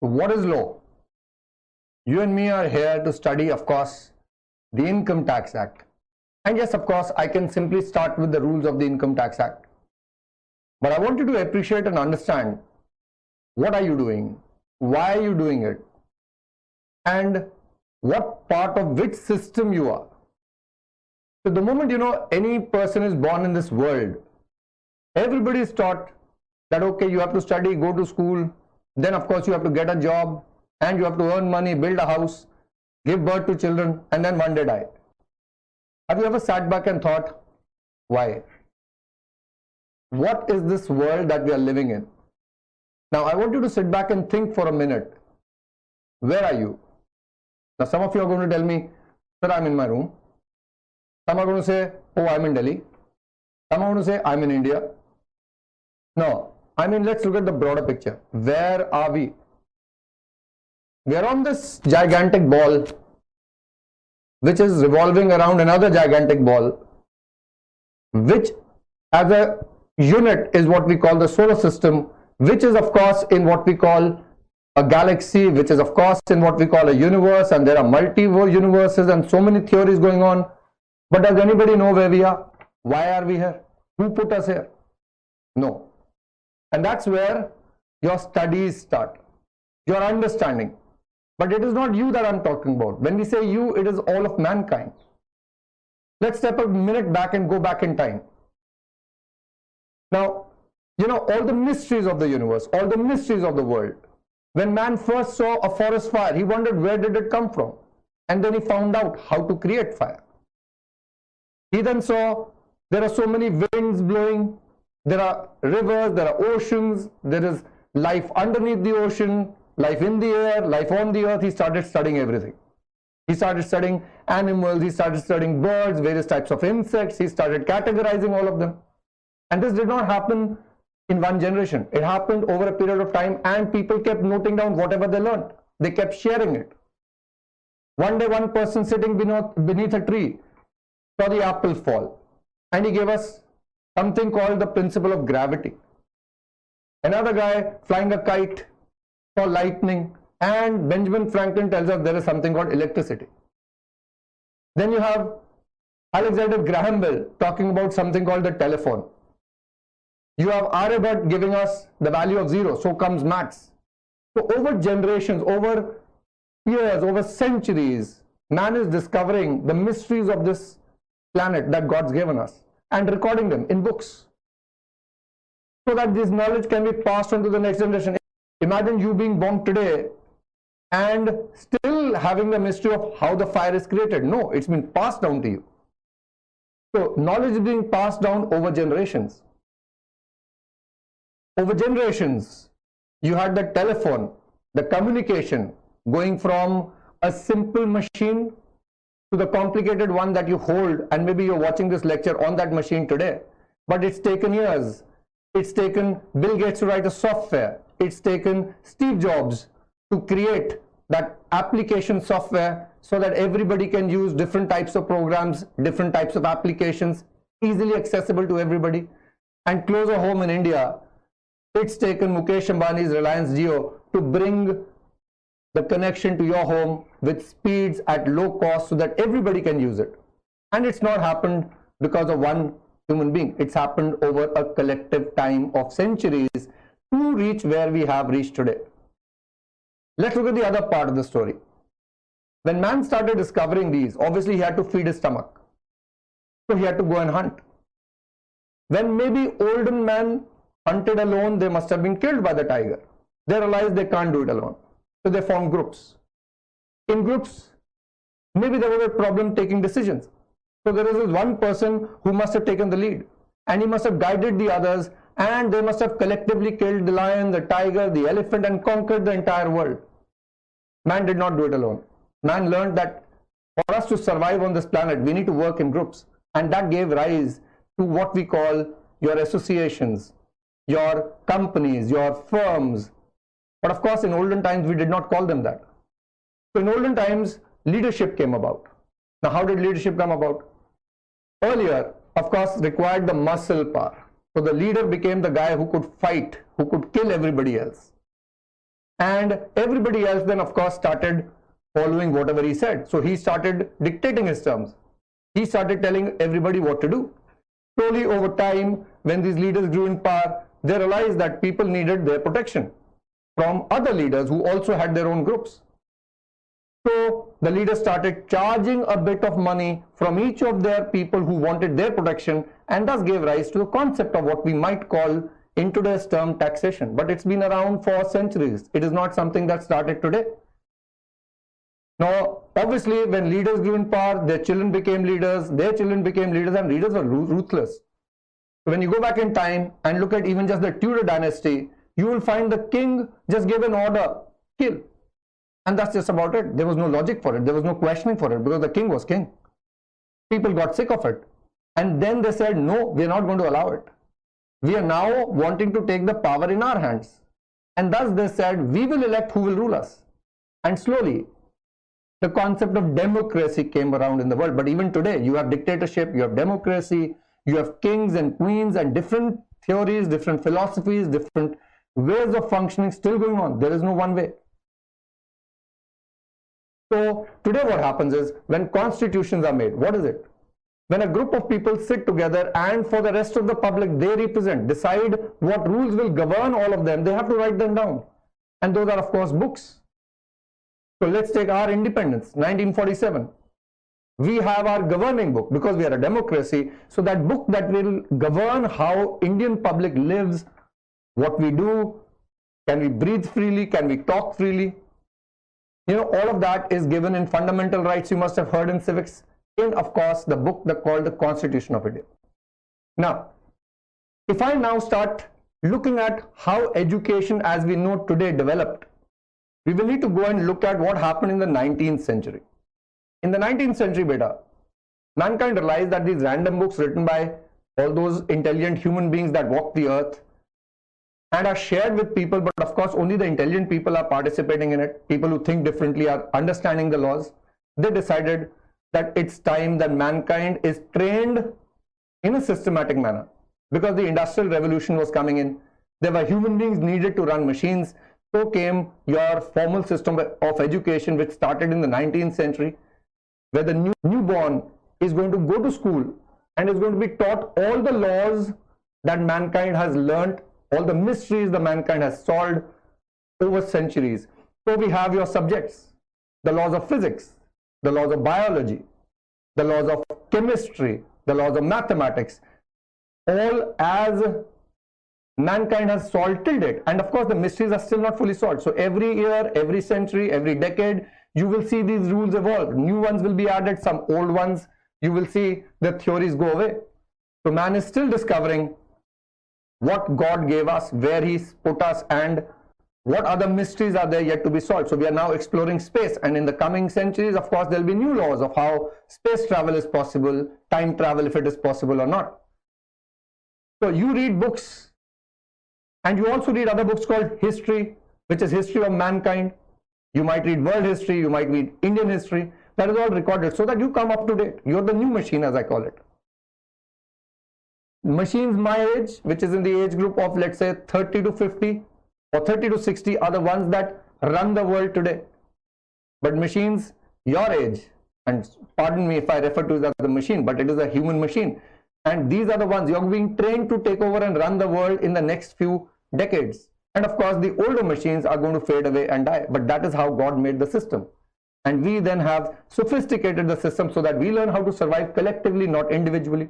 What is law? You and me are here to study, of course, the Income Tax Act. And yes, of course, I can simply start with the rules of the Income Tax Act. But I want you to appreciate and understand, what are you doing? Why are you doing it? And what part of which system you are. So the moment any person is born in this world, everybody is taught that okay, you have to study, go to school, then of course you have to get a job, and you have to earn money, build a house, give birth to children, and then one day die. Have you ever sat back and thought, why? What is this world that we are living in? Now I want you to sit back and think for a minute. Where are you? Now some of you are going to tell me, sir, I'm in my room. Some are going to say, oh, I'm in Delhi. Some are going to say, I'm in India. No, I mean, let's look at the broader picture. Where are we? We are on this gigantic ball, which is revolving around another gigantic ball, which as a unit is what we call the solar system, which is of course in what we call a galaxy, which is of course in what we call a universe, and there are multiple universes and so many theories going on. But does anybody know where we are? Why are we here? Who put us here? No. And that's where your studies start, your understanding. But it is not you that I'm talking about. When we say you, it is all of mankind. Let's step a minute back and go back in time. Now, all the mysteries of the universe, all the mysteries of the world. When man first saw a forest fire, he wondered where did it come from? And then he found out how to create fire. He then saw there are so many winds blowing, there are rivers, there are oceans, there is life underneath the ocean, life in the air, life on the earth. He started studying everything. He started studying animals, he started studying birds, various types of insects, he started categorizing all of them. And this did not happen in one generation. It happened over a period of time, and people kept noting down whatever they learned. They kept sharing it. One day, one person sitting beneath a tree saw the apple fall, and he gave us something called the principle of gravity. Another guy flying a kite saw lightning, and Benjamin Franklin tells us there is something called electricity. Then you have Alexander Graham Bell talking about something called the telephone. You have Aryabhat giving us the value of zero, so comes maths. So over generations, over years, over centuries, man is discovering the mysteries of this planet that God's given us and recording them in books so that this knowledge can be passed on to the next generation. Imagine you being born today and still having the mystery of how the fire is created. No, it's been passed down to you. So knowledge is being passed down over generations. Over generations, you had the telephone, the communication going from a simple machine to the complicated one that you hold, and maybe you're watching this lecture on that machine today. But it's taken years. It's taken Bill Gates to write a software. It's taken Steve Jobs to create that application software so that everybody can use different types of programs, different types of applications, easily accessible to everybody. And closer home in India, it's taken Mukesh Ambani's Reliance Jio to bring the connection to your home with speeds at low cost so that everybody can use it. And it's not happened because of one human being. It's happened over a collective time of centuries to reach where we have reached today. Let's look at the other part of the story. When man started discovering these, obviously he had to feed his stomach. So he had to go and hunt. When maybe olden men hunted alone, they must have been killed by the tiger. They realized they can't do it alone. So they formed groups. In groups, maybe there was a problem taking decisions. So there is this one person who must have taken the lead, and he must have guided the others, and they must have collectively killed the lion, the tiger, the elephant, and conquered the entire world. Man did not do it alone. Man learned that for us to survive on this planet, we need to work in groups. And that gave rise to what we call your associations, your companies, your firms. But of course, in olden times, we did not call them that. So in olden times, leadership came about. Now, how did leadership come about? Earlier, of course, required the muscle power. So the leader became the guy who could fight, who could kill everybody else. And everybody else then of course started following whatever he said. So he started dictating his terms. He started telling everybody what to do. Slowly over time, when these leaders grew in power, they realized that people needed their protection from other leaders who also had their own groups. So the leaders started charging a bit of money from each of their people who wanted their protection, and thus gave rise to the concept of what we might call in today's term taxation. But it's been around for centuries. It is not something that started today. Now, obviously, when leaders grew in power, their children became leaders, and leaders were ruthless. So when you go back in time and look at even just the Tudor dynasty, you will find the king just gave an order, kill. And that's just about it. There was no logic for it. There was no questioning for it, because the king was king. People got sick of it. And then they said, no, we are not going to allow it. We are now wanting to take the power in our hands. And thus they said, we will elect who will rule us. And slowly, the concept of democracy came around in the world. But even today, you have dictatorship, you have democracy, you have kings and queens, and different theories, different philosophies, different ways of functioning still going on. There is no one way. So today what happens is, when constitutions are made, what is it? When a group of people sit together and for the rest of the public they represent, decide what rules will govern all of them, they have to write them down. And those are of course books. So let's take our independence, 1947. We have our governing book because we are a democracy. So that book that will govern how Indian public lives, what we do, can we breathe freely, can we talk freely? You know, all of that is given in fundamental rights. You must have heard in civics, in of course the book called the Constitution of India. Now, if I now start looking at how education as we know today developed, we will need to go and look at what happened in the 19th century. In the 19th century, beta, mankind realized that these random books written by all those intelligent human beings that walk the earth and are shared with people, but of course only the intelligent people are participating in it. People who think differently are understanding the laws. They decided that it's time that mankind is trained in a systematic manner, because the industrial revolution was coming in. There were human beings needed to run machines. So came your formal system of education, which started in the 19th century, where the newborn is going to go to school and is going to be taught all the laws that mankind has learnt, all the mysteries that mankind has solved over centuries. So we have your subjects, the laws of physics, the laws of biology, the laws of chemistry, the laws of mathematics, all as mankind has solved till date. And of course the mysteries are still not fully solved. So every year, every century, every decade, you will see these rules evolve. New ones will be added, some old ones, you will see the theories go away. So man is still discovering what God gave us, where He put us, and what other mysteries are there yet to be solved. So we are now exploring space, and in the coming centuries, of course, there will be new laws of how space travel is possible, time travel, if it is possible or not. So you read books, and you also read other books called history, which is history of mankind. You might read world history, you might read Indian history. That is all recorded so that you come up to date. You're the new machine, as I call it. Machines my age, which is in the age group of, let's say, 30 to 50 or 30 to 60, are the ones that run the world today. But machines your age, and pardon me if I refer to it as the machine, but it is a human machine, and these are the ones you're being trained to take over and run the world in the next few decades. And of course the older machines are going to fade away and die, but that is how God made the system. And we then have sophisticated the system so that we learn how to survive collectively, not individually.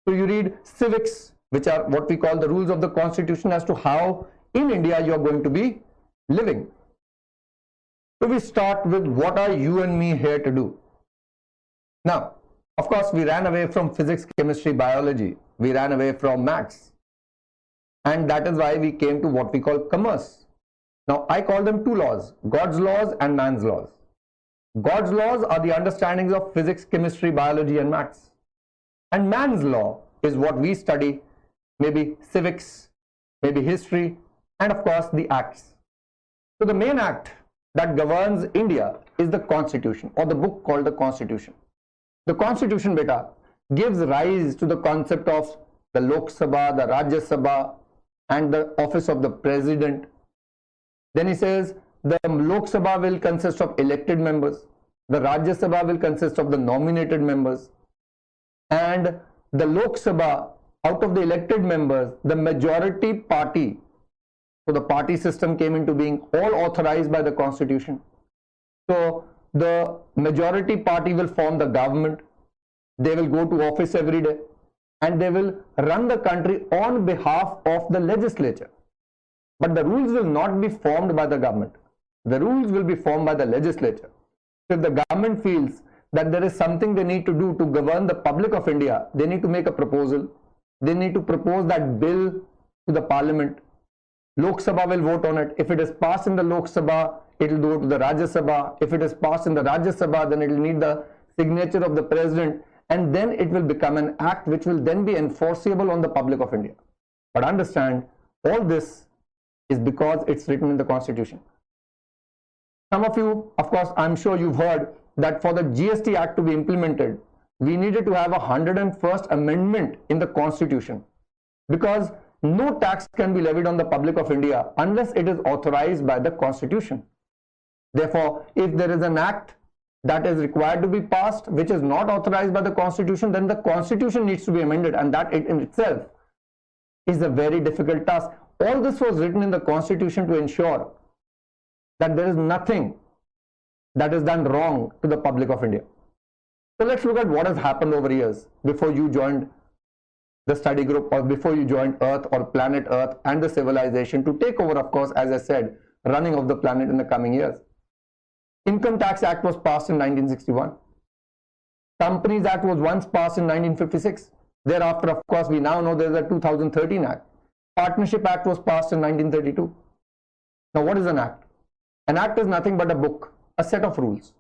So you read civics, which are what we call the rules of the Constitution as to how in India you are going to be living. So we start with, what are you and me here to do? Now, of course, we ran away from physics, chemistry, biology. We ran away from maths. And that is why we came to what we call commerce. Now, I call them two laws, God's laws and man's laws. God's laws are the understandings of physics, chemistry, biology, and maths. And man's law is what we study, maybe civics, maybe history, and of course the acts. So the main act that governs India is the Constitution, or the book called the Constitution. The Constitution, beta, gives rise to the concept of the Lok Sabha, the Rajya Sabha, and the office of the President. Then he says the Lok Sabha will consist of elected members, the Rajya Sabha will consist of the nominated members, and the Lok Sabha, out of the elected members, the majority party, so the party system came into being, all authorized by the constitution. So the majority party will form the government, they will go to office every day, and they will run the country on behalf of the legislature. But the rules will not be formed by the government. The rules will be formed by the legislature. So if the government feels that there is something they need to do to govern the public of India, they need to make a proposal. They need to propose that bill to the parliament. Lok Sabha will vote on it. If it is passed in the Lok Sabha, it will go to the Rajya Sabha. If it is passed in the Rajya Sabha, then it will need the signature of the president, and then it will become an act which will then be enforceable on the public of India. But understand, all this is because it's written in the constitution. Some of you, of course, I'm sure you've heard that for the GST Act to be implemented, we needed to have a 101st amendment in the constitution, because no tax can be levied on the public of India unless it is authorized by the constitution. Therefore, if there is an act that is required to be passed which is not authorized by the constitution, then the constitution needs to be amended, and that in itself is a very difficult task. All this was written in the constitution to ensure that there is nothing that is done wrong to the public of India. So let's look at what has happened over years before you joined the study group, or before you joined Earth or planet Earth and the civilization to take over, of course, as I said, running of the planet in the coming years. Income Tax Act was passed in 1961. Companies Act was once passed in 1956. Thereafter, of course, we now know there is a 2013 Act. Partnership Act was passed in 1932. Now, what is an act? An act is nothing but a book, a set of rules.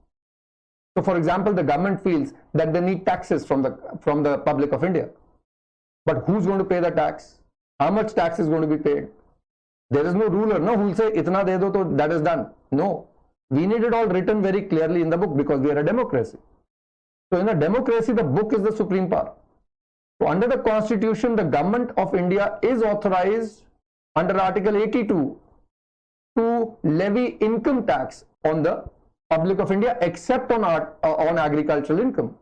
So, for example, the government feels that they need taxes from the public of India. But who's going to pay the tax? How much tax is going to be paid? There is no ruler, no, who will say, itna de do, to that is done. No. We need it all written very clearly in the book, because we are a democracy. So, in a democracy, the book is the supreme power. So, under the constitution, the government of India is authorized under Article 82 to levy income tax on the public of India, except on agricultural income.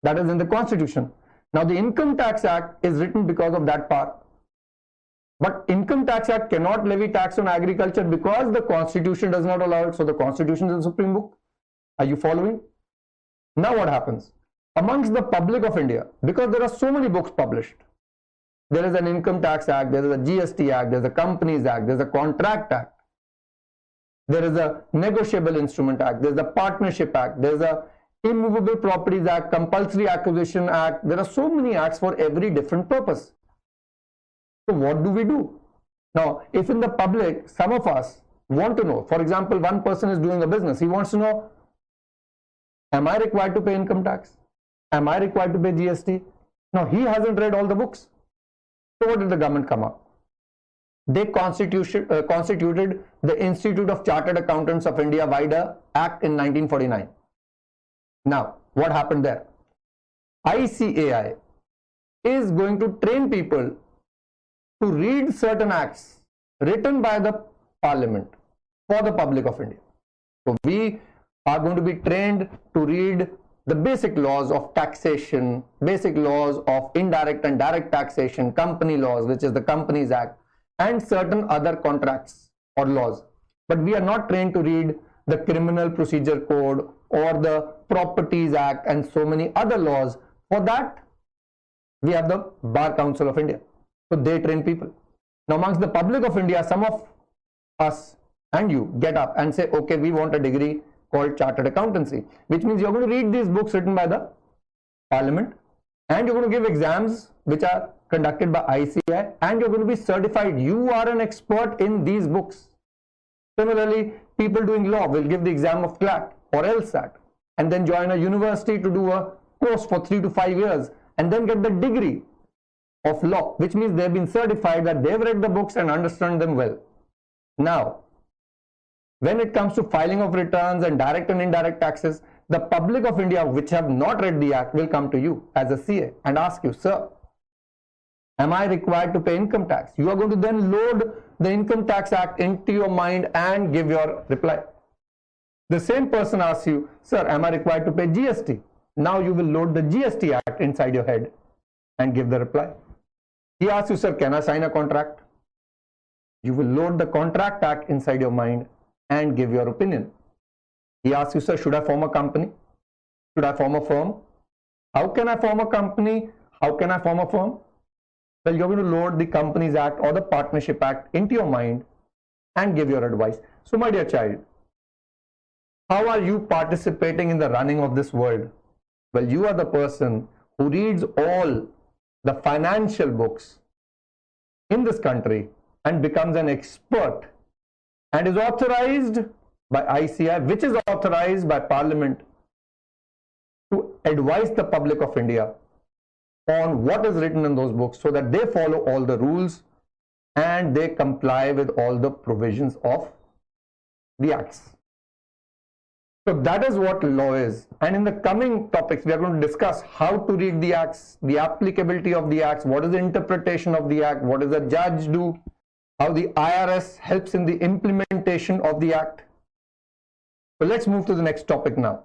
That is in the constitution. Now, the Income Tax Act is written because of that power. But Income Tax Act cannot levy tax on agriculture because the constitution does not allow it. So, the constitution is the supreme book. Are you following? Now, what happens? Amongst the public of India, because there are so many books published, there is an Income Tax Act, there is a GST Act, there is a Companies Act, there is a Contract Act, there is a Negotiable Instrument Act, there is a Partnership Act, there is a Immovable Properties Act, Compulsory Acquisition Act. There are so many acts for every different purpose. So what do we do? Now, if in the public, some of us want to know, for example, one person is doing a business, he wants to know, am I required to pay income tax? Am I required to pay GST? Now, he hasn't read all the books. So what did the government come up? They constituted the Institute of Chartered Accountants of India, VIDA Act in 1949. Now, what happened there? ICAI is going to train people to read certain acts written by the Parliament for the public of India. So, we are going to be trained to read the basic laws of taxation, basic laws of indirect and direct taxation, company laws, which is the Companies Act, and certain other contracts or laws. But we are not trained to read the Criminal Procedure Code or the Properties Act and so many other laws. For that, we have the Bar Council of India. So they train people. Now, amongst the public of India, some of us and you get up and say, okay, we want a degree called Chartered Accountancy, which means you're going to read these books written by the Parliament, and you're going to give exams which are conducted by ICAI, and you're going to be certified. You are an expert in these books. Similarly, people doing law will give the exam of CLAT or LSAT and then join a university to do a course for 3 to 5 years and then get the degree of law, which means they've been certified that they've read the books and understand them well. Now, when it comes to filing of returns and direct and indirect taxes, the public of India which have not read the act will come to you as a CA and ask you, sir, Am I required to pay income tax? You are going to then load the Income Tax Act into your mind and give your reply. The same person asks you, sir, am I required to pay GST? Now you will load the GST Act inside your head and give the reply. He asks you, sir, can I sign a contract? You will load the Contract Act inside your mind and give your opinion. He asks you, sir, should I form a company? Should I form a firm? How can I form a company? How can I form a firm? Well, you're going to load the Companies Act or the Partnership Act into your mind and give your advice. So, my dear child, how are you participating in the running of this world? Well, you are the person who reads all the financial books in this country and becomes an expert and is authorized by ICI, which is authorized by Parliament, to advise the public of India on what is written in those books so that they follow all the rules and they comply with all the provisions of the acts. So that is what law is. And in the coming topics, we are going to discuss how to read the acts, the applicability of the acts, what is the interpretation of the act, what does the judge do, how the IRS helps in the implementation of the act. So let's move to the next topic now.